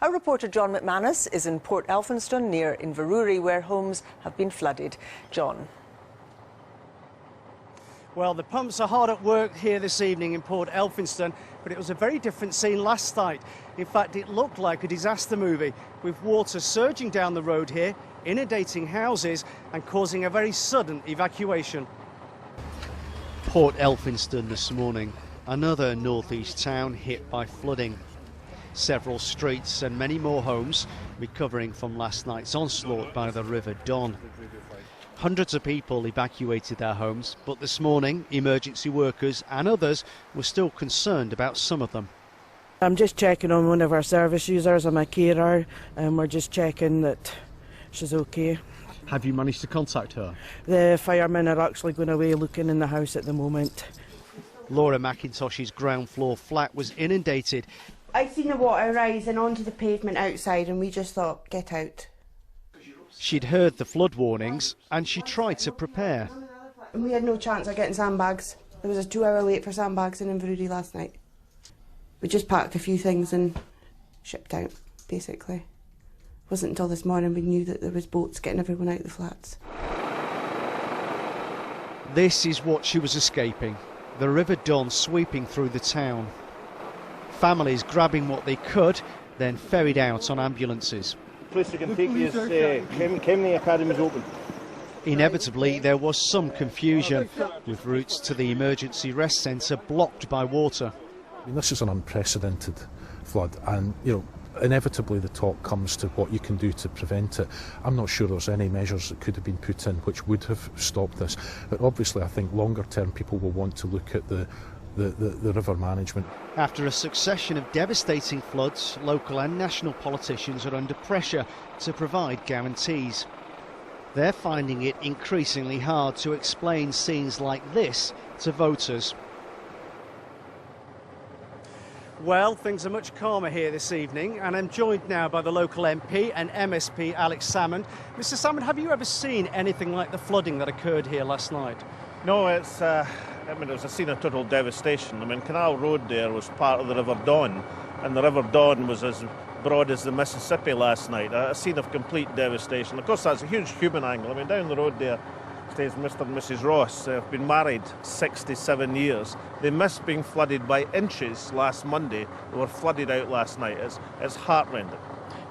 Our reporter John McManus is in Port Elphinstone near Inverurie, where homes have been flooded. John. Well, the pumps are hard at work here this evening in Port Elphinstone, but it was a very different scene last night. In fact, it looked like a disaster movie, with water surging down the road here, inundating houses and causing a very sudden evacuation. Port Elphinstone this morning, another northeast town hit by flooding. Several streets and many more homes recovering from last night's onslaught by the River Don. Hundreds of people evacuated their homes, but this morning emergency workers and others were still concerned about some of them. I'm just checking on one of our service users. I'm a carer, and we're just checking that she's okay. Have you managed to contact her? The firemen are actually going away looking in the house at the moment. Laura McIntosh's ground floor flat was inundated. I seen the water rising onto the pavement outside and we just thought, get out. She'd heard the flood warnings and she tried to prepare. And we had no chance of getting sandbags. There was a 2-hour wait for sandbags in Inverurie last night. We just packed a few things and shipped out, basically. It wasn't until this morning we knew that there was boats getting everyone out of the flats. This is what she was escaping, the River Don sweeping through the town. Families grabbing what they could, then ferried out on ambulances. Place you can take is Kemney Academy's open. Inevitably, there was some confusion, with routes to the emergency rest centre blocked by water. I mean, this is an unprecedented flood, and inevitably the talk comes to what you can do to prevent it. I'm not sure there's any measures that could have been put in which would have stopped this, but obviously I think longer term people will want to look at the river management. After a succession of devastating floods, local and national politicians are under pressure to provide guarantees. They're finding it increasingly hard to explain scenes like this to voters. Well, things are much calmer here this evening, and I'm joined now by the local MP and MSP Alex Salmond. Mr Salmond, have you ever seen anything like the flooding that occurred here last night? No, it was a scene of total devastation. I mean, Canal Road there was part of the River Don, and the River Don was as broad as the Mississippi last night. A scene of complete devastation. Of course, that's a huge human angle. I mean, down the road there stays Mr and Mrs Ross. They've been married 67 years. They missed being flooded by inches last Monday. They were flooded out last night. It's heartrending.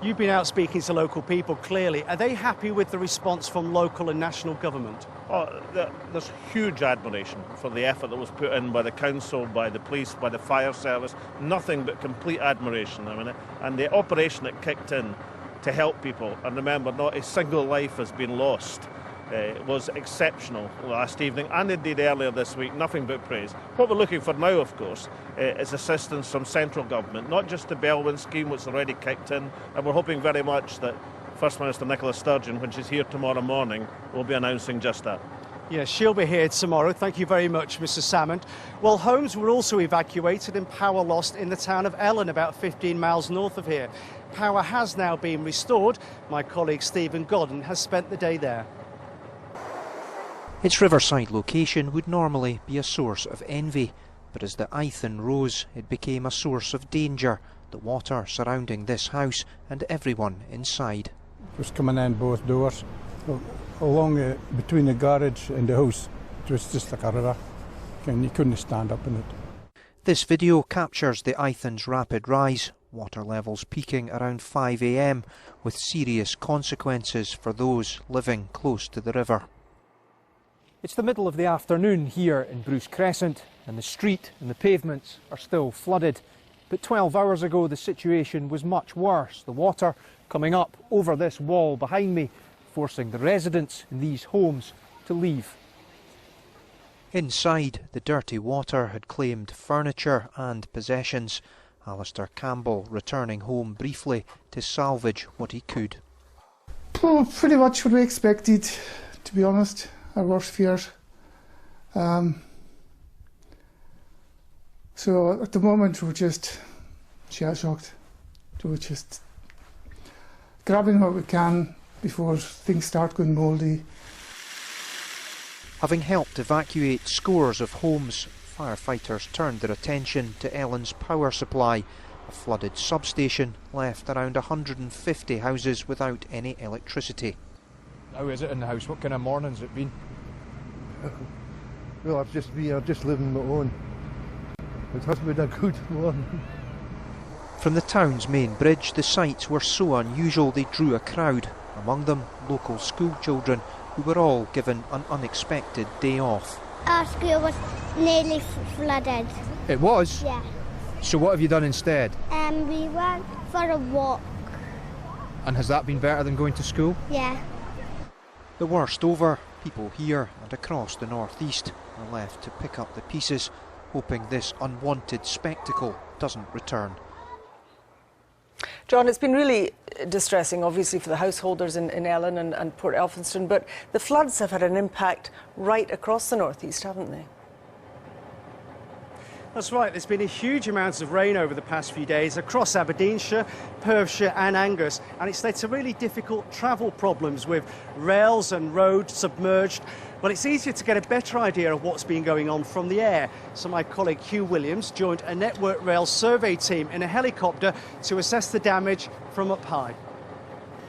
You've been out speaking to local people, clearly. Are they happy with the response from local and national government? Oh, there's huge admiration for the effort that was put in by the council, by the police, by the fire service. Nothing but complete admiration. I mean, and the operation that kicked in to help people, and remember, not a single life has been lost. It was exceptional last evening and indeed earlier this week. Nothing but praise. What we're looking for now, of course, is assistance from central government, not just the Bellwyn scheme, which already kicked in, and we're hoping very much that First Minister Nicola Sturgeon, when she's here tomorrow morning, will be announcing just that. Yes, she'll be here tomorrow. Thank you very much, Mr Salmond. Well, homes were also evacuated and power lost in the town of Ellon, about 15 miles north of here. Power has now been restored. My colleague Stephen Godden has spent the day there. Its riverside location would normally be a source of envy, but as the Ellon rose, it became a source of danger, the water surrounding this house and everyone inside. It was coming in both doors, along between the garage and the house. It was just like a river, and you couldn't stand up in it. This video captures the Ellon's rapid rise, water levels peaking around 5 AM, with serious consequences for those living close to the river. It's the middle of the afternoon here in Bruce Crescent, and the street and the pavements are still flooded. But 12 hours ago the situation was much worse, the water coming up over this wall behind me, forcing the residents in these homes to leave. Inside, the dirty water had claimed furniture and possessions. Alistair Campbell returning home briefly to salvage what he could. Oh, pretty much what we expected, to be honest. Our worst fears. So at the moment we're just shell-shocked. We're just grabbing what we can before things start going mouldy. Having helped evacuate scores of homes, firefighters turned their attention to Ellon's power supply, A flooded substation left around 150 houses without any electricity. How is it in the house? What kind of morning's it been? Well, I've just living my own. It has been a good morning. From the town's main bridge, the sights were so unusual they drew a crowd, among them local school children who were all given an unexpected day off. Our school was nearly flooded. It was? Yeah. So what have you done instead? We went for a walk. And has that been better than going to school? Yeah. The worst over, people here and across the northeast are left to pick up the pieces, hoping this unwanted spectacle doesn't return. John, it's been really distressing, obviously, for the householders in Ellon and Port Elphinstone, but the floods have had an impact right across the northeast, haven't they? That's right, there's been a huge amount of rain over the past few days across Aberdeenshire, Perthshire and Angus, and it's led to really difficult travel problems with rails and roads submerged. Well, it's easier to get a better idea of what's been going on from the air. So my colleague Hugh Williams joined a Network Rail survey team in a helicopter to assess the damage from up high.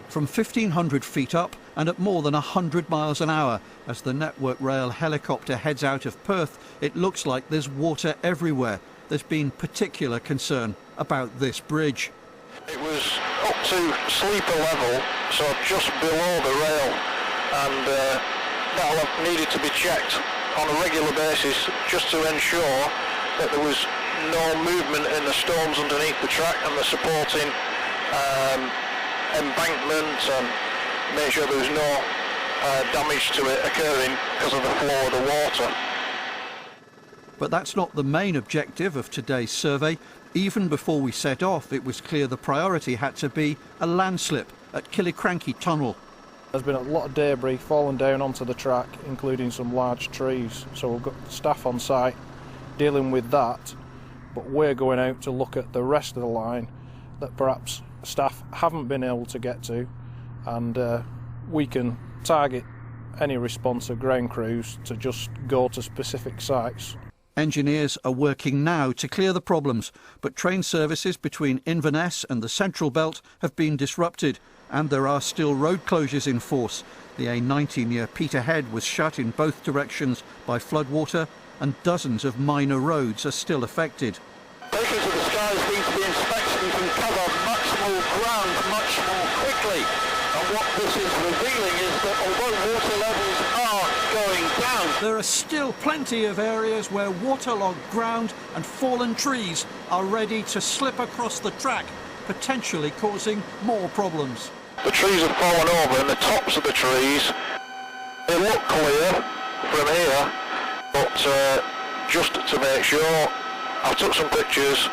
From 1,500 feet up and at more than 100 miles an hour, as the Network Rail helicopter heads out of Perth, it looks like there's water everywhere. There's been particular concern about this bridge. It was up to sleeper level, so just below the rail, and that needed to be checked on a regular basis just to ensure that there was no movement in the stones underneath the track and the supporting embankment, and make sure there was no damage to it occurring because of the flow of the water. But that's not the main objective of today's survey. Even before we set off, it was clear the priority had to be a landslip at Killiecrankie Tunnel. There's been a lot of debris falling down onto the track, including some large trees. So we've got staff on site dealing with that, but we're going out to look at the rest of the line that perhaps staff haven't been able to get to, and we can target any response of ground crews to just go to specific sites. Engineers are working now to clear the problems, but train services between Inverness and the Central Belt have been disrupted, and there are still road closures in force. The A90 near Peterhead was shut in both directions by floodwater, and dozens of minor roads are still affected. Breakers of the skies need to be inspected and can cover much more ground much more quickly. And what this is revealing is that although water levels are going down, there are still plenty of areas where waterlogged ground and fallen trees are ready to slip across the track, potentially causing more problems. the trees have fallen over, and the tops of the trees, they look clear from here, but just to make sure, I took some pictures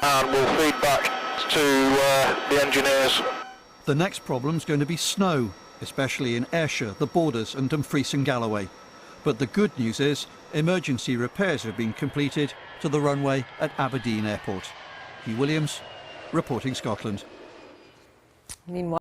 and we'll feed back to the engineers. The next problem's going to be snow, especially in Ayrshire, the Borders and Dumfries and Galloway. But the good news is emergency repairs have been completed to the runway at Aberdeen Airport. Hugh Williams, reporting Scotland. Meanwhile.